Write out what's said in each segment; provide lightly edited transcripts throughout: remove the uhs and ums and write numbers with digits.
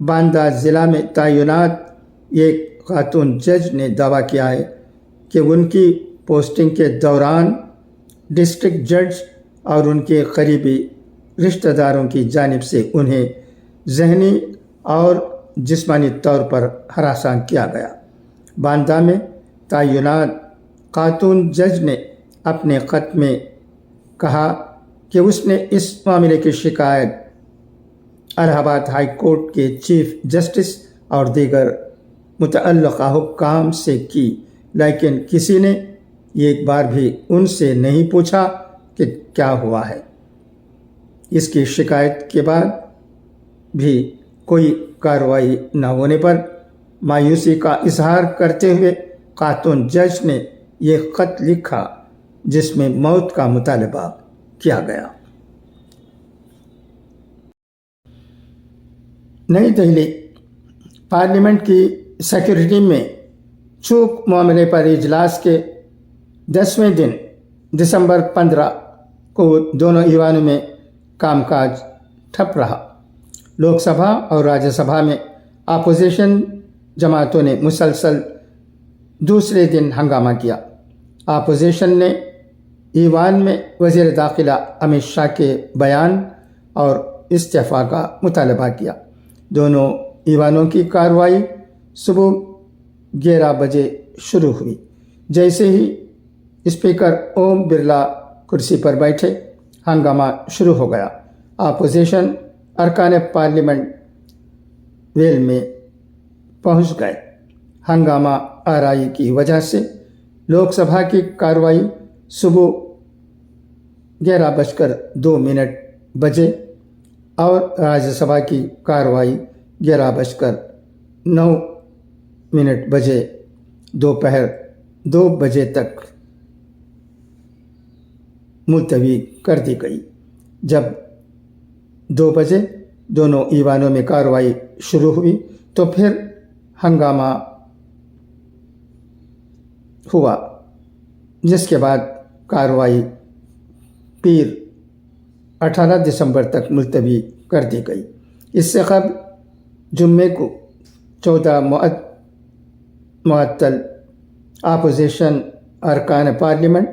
باندہ ضلع میں تعینات ایک خاتون جج نے دعویٰ کیا ہے کہ ان کی پوسٹنگ کے دوران ڈسٹرکٹ جج اور ان کے قریبی رشتہ داروں کی جانب سے انہیں ذہنی اور جسمانی طور پر ہراساں کیا گیا۔ باندہ میں تعینات خاتون جج نے اپنے خط میں کہا کہ اس نے اس معاملے کی شکایت الہ آباد ہائی کورٹ کے چیف جسٹس اور دیگر متعلقہ حکام سے کی، لیکن کسی نے ایک بار بھی ان سے نہیں پوچھا کہ کیا ہوا ہے۔ اس کی شکایت کے بعد بھی کوئی کارروائی نہ ہونے پر مایوسی کا اظہار کرتے ہوئے خاتون جج نے یہ خط لکھا جس میں موت کا مطالبہ کیا گیا۔ نئی دہلی، پارلیمنٹ کی سیکورٹی میں چوک معاملے پر اجلاس کے 10ویں دن دسمبر 15 کو دونوں ایوانوں میں کام کاج ٹھپ رہا۔ لوک سبھا اور راجیہ سبھا میں اپوزیشن جماعتوں نے مسلسل دوسرے دن ہنگامہ کیا۔ اپوزیشن نے ایوان میں وزیر داخلہ امت شاہ کے بیان اور استعفیٰ کا مطالبہ کیا۔ دونوں ایوانوں کی کارروائی صبح 11 بجے شروع ہوئی۔ جیسے ہی اسپیکر اوم برلا کرسی پر بیٹھے، ہنگامہ شروع ہو گیا۔ اپوزیشن ارکان پارلیمنٹ ویل میں پہنچ گئے۔ ہنگامہ آرائی کی وجہ سے لوک سبھا کی کارروائی صبح 11:02 بجے اور راجیہ سبھا کی کارروائی 11:09 بجے دوپہر 2 بجے تک ملتوی کر دی گئی۔ جب 2 بجے دونوں ایوانوں میں کارروائی شروع ہوئی تو پھر ہنگامہ ہوا، جس کے بعد کارروائی پیر 18 دسمبر تک ملتوی کر دی گئی۔ اس سے قبل جمعے کو 14 معطل اپوزیشن ارکان پارلیمنٹ،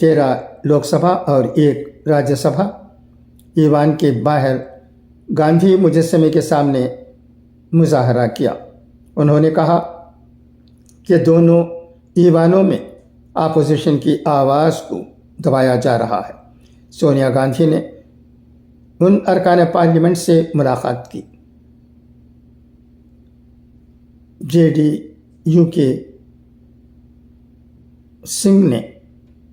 13 لوک سبھا اور 1 راجیہ سبھا ایوان کے باہر گاندھی مجسمے کے سامنے مظاہرہ کیا۔ انہوں نے کہا کہ دونوں ایوانوں میں اپوزیشن کی آواز کو دبایا جا رہا ہے۔ سونیا گاندھی نے ان ارکان پارلیمنٹ سے ملاقات کی۔ جے ڈی یو کے سنگھ نے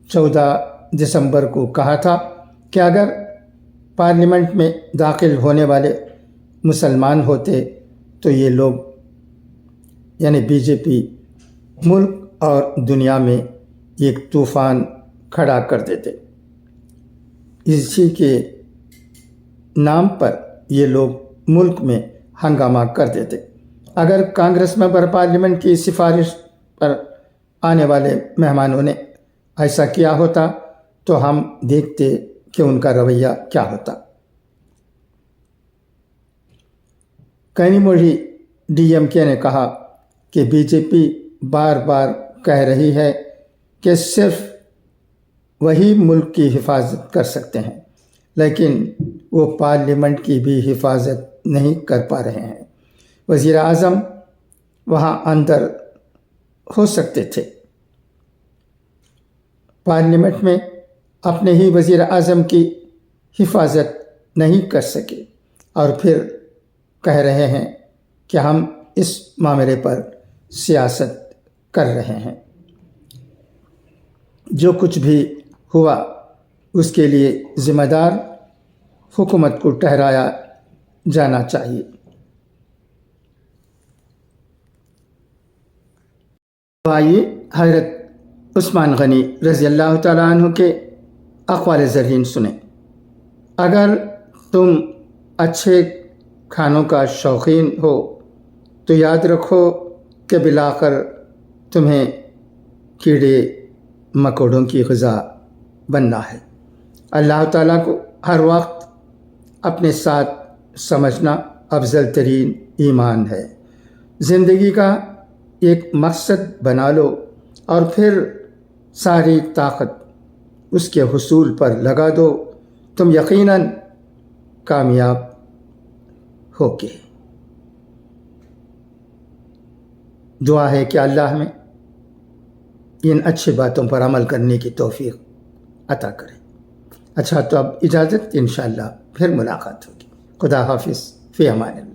14 دسمبر کو کہا تھا کہ اگر پارلیمنٹ میں داخل ہونے والے مسلمان ہوتے تو یہ لوگ یعنی بی جے پی ملک اور دنیا میں ایک طوفان کھڑا کر دیتے۔ اسی کے نام پر یہ لوگ ملک میں ہنگامہ کر دیتے۔ اگر کانگریس ممبر پارلیمنٹ کی سفارش پر آنے والے مہمانوں نے ایسا کیا ہوتا تو ہم دیکھتے کہ ان کا رویہ کیا ہوتا۔ کنیموژی ڈی ایم کے نے کہا کہ بی جے پی بار بار کہہ رہی ہے کہ صرف وہی ملک کی حفاظت کر سکتے ہیں، لیکن وہ پارلیمنٹ کی بھی حفاظت نہیں کر پا رہے ہیں۔ وزیر اعظم وہاں اندر ہو سکتے تھے، پارلیمنٹ میں اپنے ہی وزیر اعظم کی حفاظت نہیں کر سکے، اور پھر کہہ رہے ہیں کہ ہم اس معاملے پر سیاست کر رہے ہیں۔ جو کچھ بھی ہوا اس کے لیے ذمہ دار حکومت کو ٹھہرایا جانا چاہیے۔ آئیے حضرت عثمان غنی رضی اللہ تعالیٰ عنہ کے اقوال زرین سنیں۔ اگر تم اچھے کھانوں کا شوقین ہو تو یاد رکھو کہ بالآخر تمہیں کیڑے مکوڑوں کی غذا بننا ہے۔ اللہ تعالیٰ کو ہر وقت اپنے ساتھ سمجھنا افضل ترین ایمان ہے۔ زندگی کا ایک مقصد بنا لو اور پھر ساری طاقت اس کے حصول پر لگا دو، تم یقیناً کامیاب ہوگے۔ دعا ہے کہ اللہ ہمیں ان اچھی باتوں پر عمل کرنے کی توفیق عطا کرے۔ اچھا، تو اب اجازت، انشاءاللہ پھر ملاقات ہوگی۔ خدا حافظ، فی امان اللہ۔